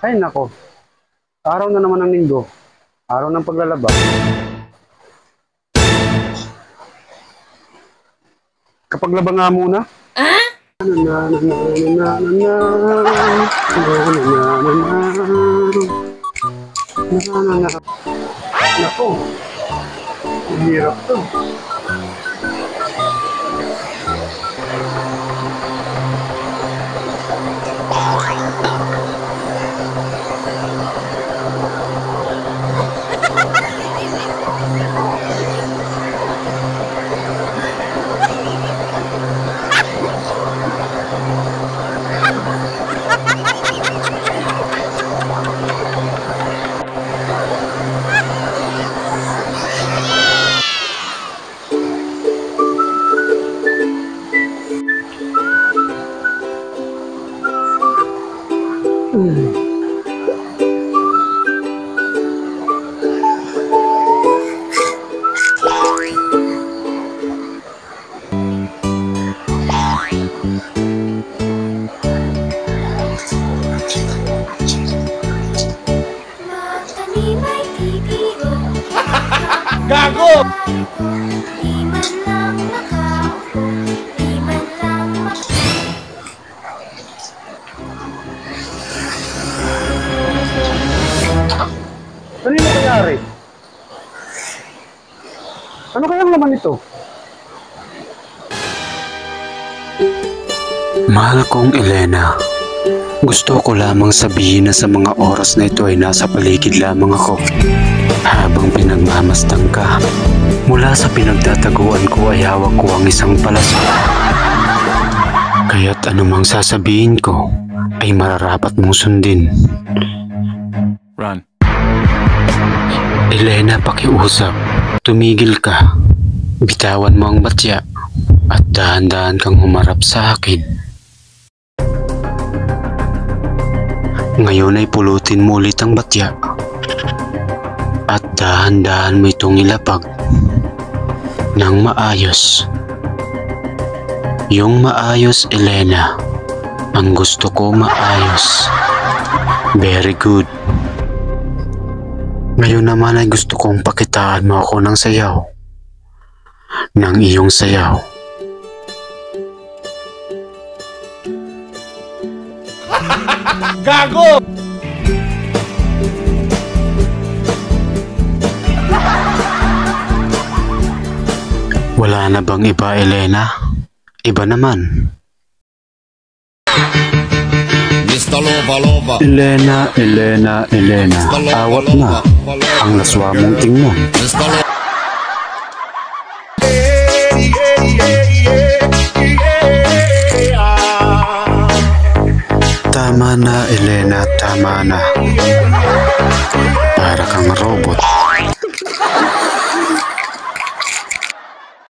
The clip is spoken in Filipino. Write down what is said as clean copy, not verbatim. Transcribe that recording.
Ay nako, araw na naman ng linggo. Araw ng paglalaba. Kapag laba nga muna. Nako, hirap to. Gago! Ano yung nangyari? Ano kayang laman ito? Mahal kong Elena, gusto ko lamang sabihin na sa mga oras na ito ay nasa paligid lamang ako. Habang pinagmamastang ka, mula sa pinagtataguan ko ay hawak ko ang isang palaso. Kaya't anumang sasabihin ko ay mararapat mong sundin. Run. Elena, pakiusap. Tumigil ka. Bitawan mo ang batya at dahan-dahan kang humarap sa akin. Ngayon ay pulutin mo ulit ang batya at dahan-dahan mo itong ilapag ng maayos. Yung maayos, Elena. Ang gusto ko maayos. Very good. Ngayon naman ay gusto kong pakitaan mo ako ng sayaw. Ng iyong sayaw. Gago! Wala na bang iba, Elena? Iba naman. Mr. Lova Lova. Elena, Elena, Elena. Awat na. Ang laswa mong tingnan. Mr. Lova. Tama na, Elena, tama na. Para kang robot.